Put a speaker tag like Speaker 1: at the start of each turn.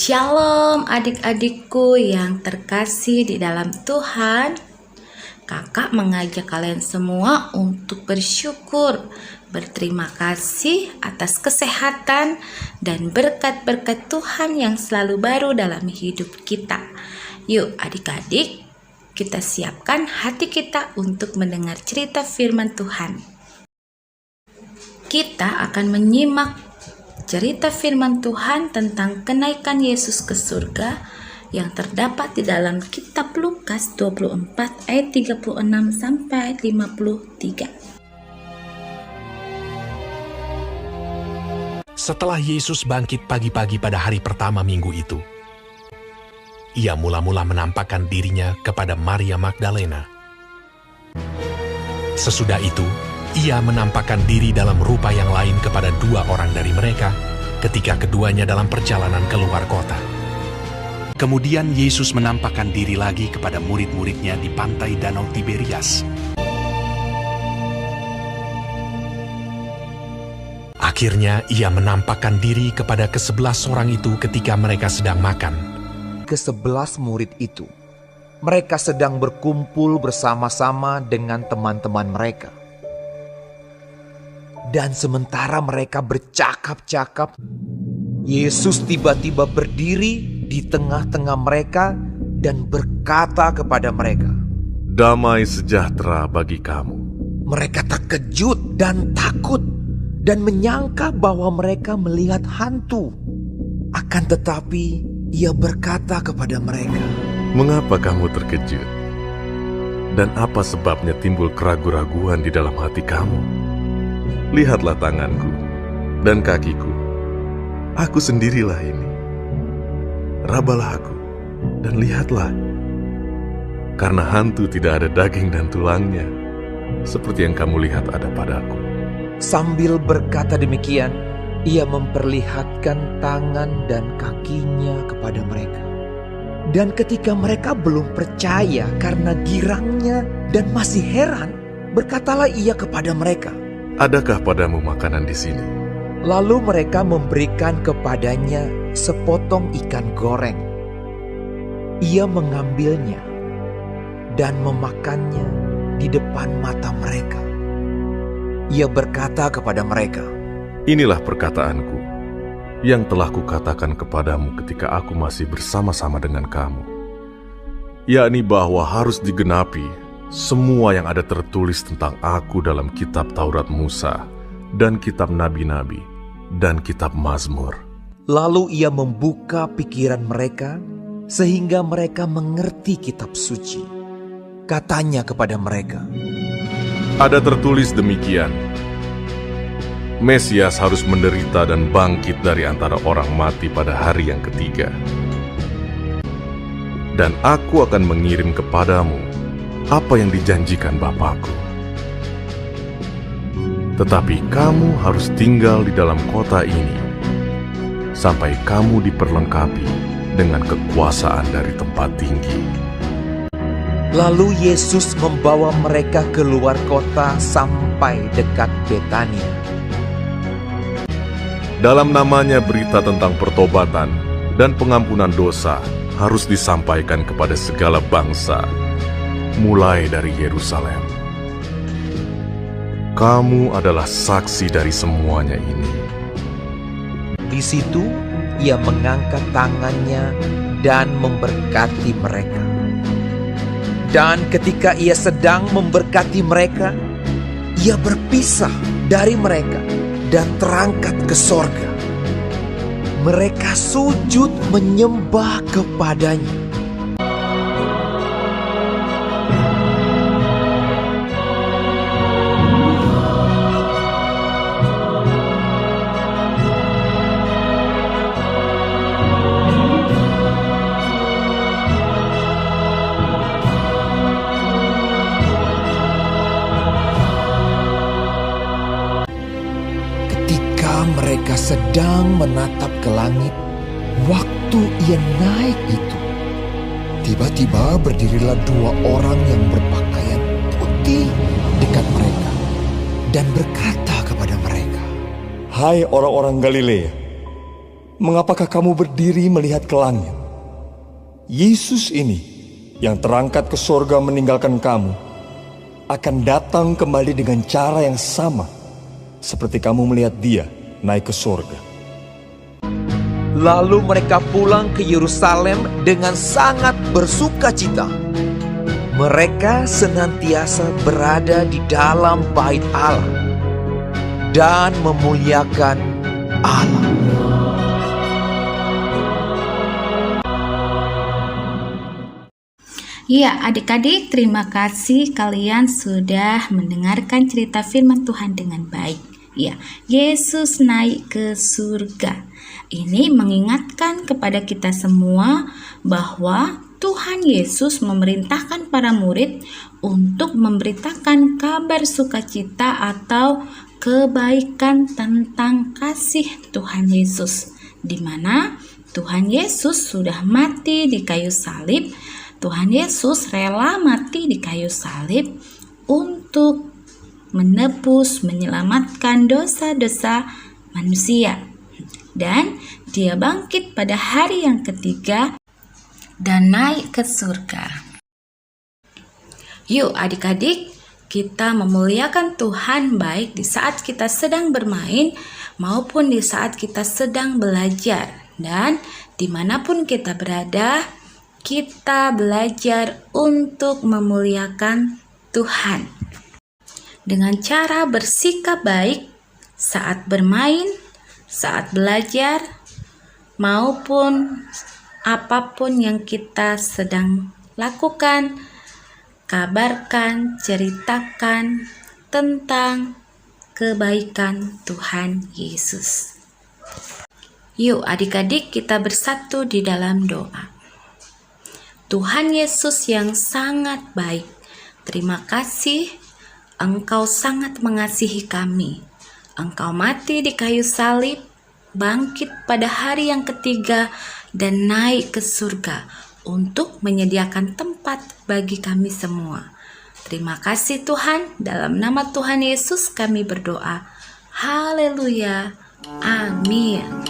Speaker 1: Shalom adik-adikku yang terkasih di dalam Tuhan. Kakak mengajak kalian semua untuk bersyukur, berterima kasih atas kesehatan dan berkat-berkat Tuhan yang selalu baru dalam hidup kita. Yuk adik-adik, kita siapkan hati kita untuk mendengar cerita firman Tuhan. Kita akan menyimak cerita firman Tuhan tentang kenaikan Yesus ke surga yang terdapat di dalam kitab Lukas 24 ayat 36 sampai 53.
Speaker 2: Setelah Yesus bangkit pagi-pagi pada hari pertama minggu itu, ia mula-mula menampakkan dirinya kepada Maria Magdalena. Sesudah itu, ia menampakkan diri dalam rupa yang lain kepada dua orang dari mereka ketika keduanya dalam perjalanan keluar kota.
Speaker 3: Kemudian Yesus menampakkan diri lagi kepada murid-muridnya di pantai Danau Tiberias.
Speaker 2: Akhirnya ia menampakkan diri kepada ke-11 orang itu ketika mereka sedang makan.
Speaker 4: Ke-11 murid itu, mereka sedang berkumpul bersama-sama dengan teman-teman mereka. Dan sementara mereka bercakap-cakap, Yesus tiba-tiba berdiri di tengah-tengah mereka dan berkata kepada mereka,
Speaker 5: "Damai sejahtera bagi kamu."
Speaker 4: Mereka terkejut dan takut dan menyangka bahwa mereka melihat hantu. Akan tetapi ia berkata kepada mereka,
Speaker 5: "Mengapa kamu terkejut? Dan apa sebabnya timbul keraguan-raguan di dalam hati kamu? Lihatlah tanganku dan kakiku. Aku sendirilah ini. Rabalah aku dan lihatlah. Karena hantu tidak ada daging dan tulangnya, seperti yang kamu lihat ada padaku."
Speaker 4: Sambil berkata demikian, ia memperlihatkan tangan dan kakinya kepada mereka. Dan ketika mereka belum percaya karena girangnya dan masih heran, berkatalah ia kepada mereka,
Speaker 5: "Adakah padamu makanan di sini?"
Speaker 4: Lalu mereka memberikan kepadanya sepotong ikan goreng. Ia mengambilnya dan memakannya di depan mata mereka. Ia berkata kepada mereka,
Speaker 5: "Inilah perkataanku yang telah kukatakan kepadamu ketika aku masih bersama-sama dengan kamu, yakni bahwa harus digenapi semua yang ada tertulis tentang aku dalam kitab Taurat Musa dan kitab Nabi-Nabi dan kitab Mazmur."
Speaker 4: Lalu ia membuka pikiran mereka sehingga mereka mengerti kitab suci. Katanya kepada mereka,
Speaker 5: Ada tertulis demikian, Mesias harus menderita dan bangkit dari antara orang mati pada hari yang ketiga. Dan aku akan mengirim kepadamu apa yang dijanjikan Bapakku. Tetapi kamu harus tinggal di dalam kota ini sampai kamu diperlengkapi dengan kekuasaan dari tempat tinggi.
Speaker 4: Lalu Yesus membawa mereka keluar kota sampai dekat Betania.
Speaker 5: Dalam namanya berita tentang pertobatan dan pengampunan dosa harus disampaikan kepada segala bangsa, mulai dari Yerusalem. Kamu adalah saksi dari semuanya ini.
Speaker 4: Di situ ia mengangkat tangannya dan memberkati mereka. Dan ketika ia sedang memberkati mereka, ia berpisah dari mereka dan terangkat ke sorga. Mereka sujud menyembah kepadanya. Mereka sedang menatap ke langit waktu ia naik itu. Tiba-tiba berdirilah dua orang yang berpakaian putih dekat mereka dan berkata kepada mereka,
Speaker 6: "Hai orang-orang Galilea, mengapakah kamu berdiri melihat ke langit? Yesus ini yang terangkat ke sorga meninggalkan kamu akan datang kembali dengan cara yang sama seperti kamu melihat dia naik ke sorga.
Speaker 4: Lalu mereka pulang ke Yerusalem dengan sangat bersukacita. Mereka senantiasa berada di dalam bait Allah dan memuliakan Allah.
Speaker 1: Ya, adik-adik, terima kasih kalian sudah mendengarkan cerita firman Tuhan dengan baik. Ya, Yesus naik ke surga. Ini mengingatkan kepada kita semua bahwa Tuhan Yesus memerintahkan para murid untuk memberitakan kabar sukacita atau kebaikan tentang kasih Tuhan Yesus, di mana Tuhan Yesus sudah mati di kayu salib. Tuhan Yesus rela mati di kayu salib untuk menebus, menyelamatkan dosa-dosa manusia. Dan dia bangkit pada hari yang ketiga dan naik ke surga. Yuk adik-adik, kita memuliakan Tuhan baik di saat kita sedang bermain maupun di saat kita sedang belajar. Dan dimanapun kita berada, kita belajar untuk memuliakan Tuhan dengan cara bersikap baik saat bermain, saat belajar, maupun apapun yang kita sedang lakukan. Kabarkan, ceritakan tentang kebaikan Tuhan Yesus. Yuk adik-adik, kita bersatu di dalam doa. Tuhan Yesus yang sangat baik, terima kasih Engkau sangat mengasihi kami. Engkau mati di kayu salib, bangkit pada hari yang ketiga, dan naik ke surga untuk menyediakan tempat bagi kami semua. Terima kasih Tuhan, dalam nama Tuhan Yesus kami berdoa. Haleluya. Amin.